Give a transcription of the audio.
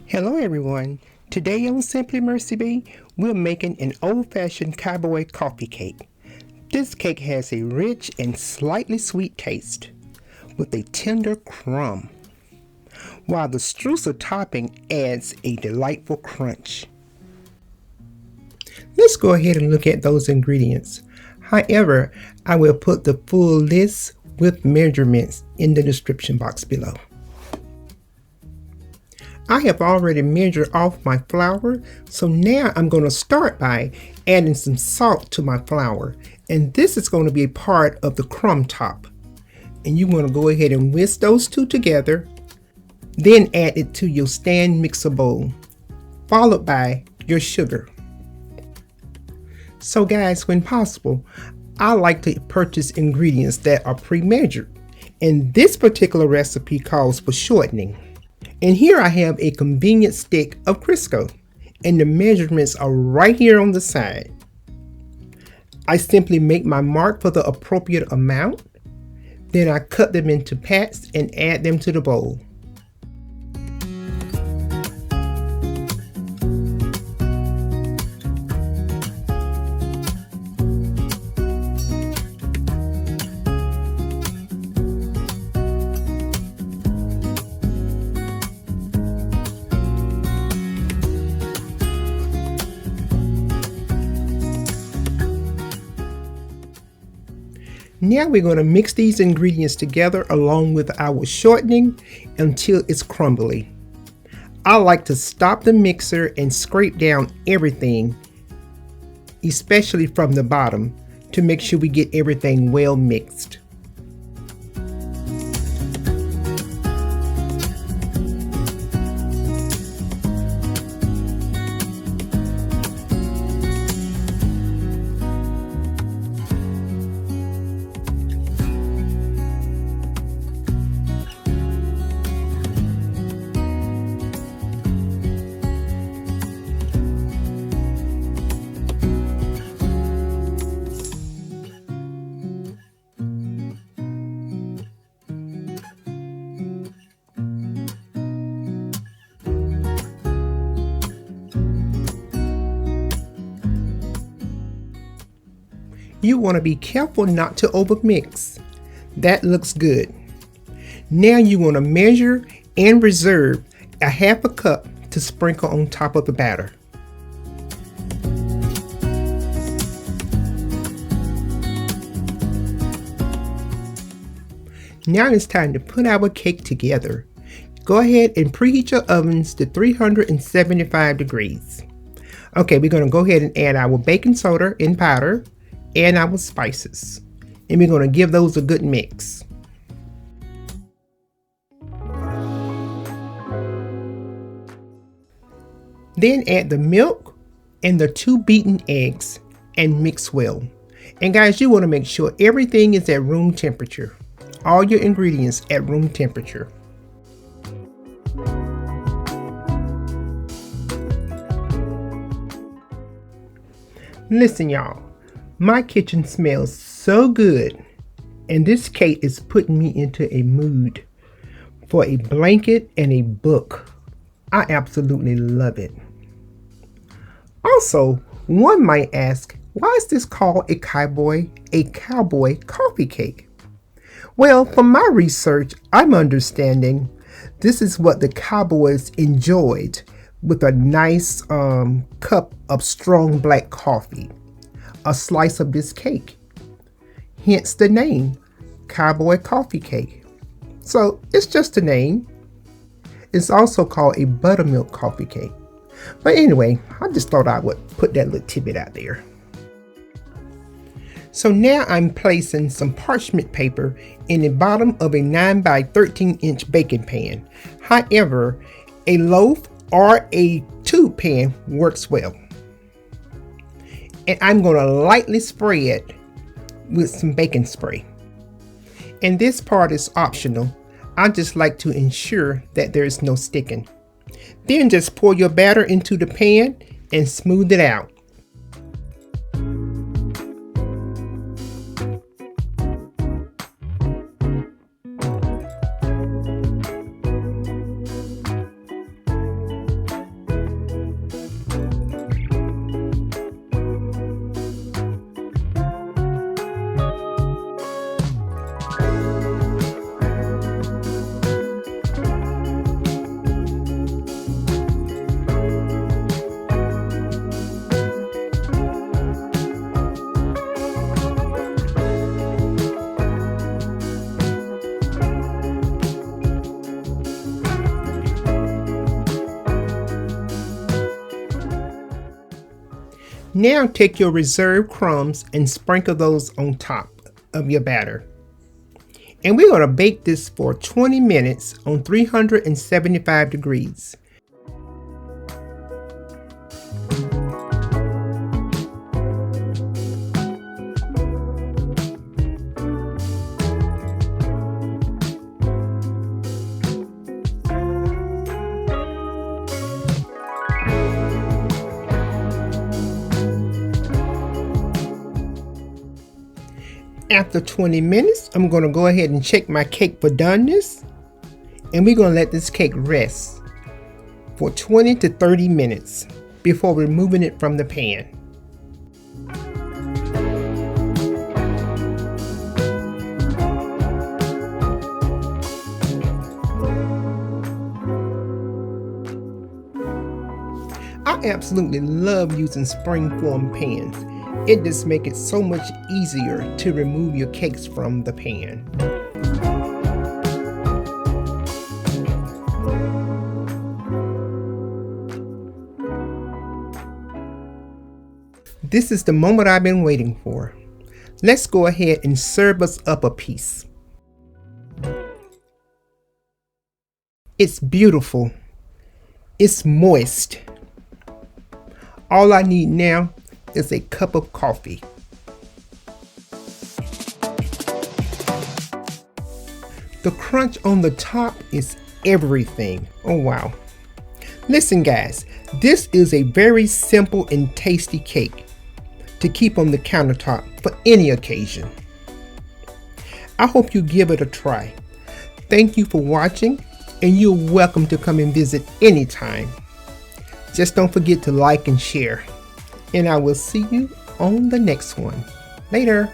Hello everyone. Today on Simply Mercy Bee, we're making an old-fashioned Cowboy coffee cake. This cake has a rich and slightly sweet taste with a tender crumb, while the streusel topping adds a delightful crunch. Let's go ahead and look at those ingredients. However, I will put the full list with measurements in the description box below. I have already measured off my flour, so now I'm going to start by adding some salt to my flour, and this is going to be a part of the crumb top. And you want to go ahead and whisk those two together, then add it to your stand mixer bowl, followed by your sugar. So guys, when possible, I like to purchase ingredients that are pre-measured, and this particular recipe calls for shortening. And here I have a convenient stick of Crisco, and the measurements are right here on the side. I simply make my mark for the appropriate amount, then I cut them into pats and add them to the bowl. Now we're going to mix these ingredients together along with our shortening until it's crumbly. I like to stop the mixer and scrape down everything, especially from the bottom, to make sure we get everything well mixed. You want to be careful not to overmix. That looks good. Now you want to measure and reserve a half a cup to sprinkle on top of the batter. Now it's time to put our cake together. Go ahead and preheat your ovens to 375 degrees. Okay, we're going to go ahead and add our baking soda in powder and our spices, and we're going to give those a good mix. Then add the milk and the 2 beaten eggs and mix well. And guys, you want to make sure everything is at room temperature. All your ingredients at room temperature. Listen y'all, my kitchen smells so good, and this cake is putting me into a mood for a blanket and a book. I absolutely love it. Also, one might ask, why is this called a cowboy coffee cake? Well, from my research, I'm understanding this is what the cowboys enjoyed with a nice cup of strong black coffee, a slice of this cake. Hence the name, Cowboy Coffee Cake. So it's just a name. It's also called a buttermilk coffee cake. But anyway, I just thought I would put that little tidbit out there. So now I'm placing some parchment paper in the bottom of a 9 by 13 inch baking pan. However, a loaf or a tube pan works well. And I'm going to lightly spray it with some baking spray. And this part is optional. I just like to ensure that there is no sticking. Then just pour your batter into the pan and smooth it out. Now take your reserved crumbs and sprinkle those on top of your batter. And we're going to bake this for 20 minutes on 375 degrees. After 20 minutes, I'm going to go ahead and check my cake for doneness. And we're going to let this cake rest for 20 to 30 minutes before removing it from the pan. I absolutely love using spring-form pans. It just makes it so much easier to remove your cakes from the pan. This is the moment I've been waiting for. Let's go ahead and serve us up a piece. It's beautiful. It's moist. All I need now is a cup of coffee. The crunch on the top is everything. Oh wow. Listen guys, this is a very simple and tasty cake to keep on the countertop for any occasion. I hope you give it a try. Thank you for watching, and you're welcome to come and visit anytime. Just don't forget to like and share. And I will see you on the next one. Later.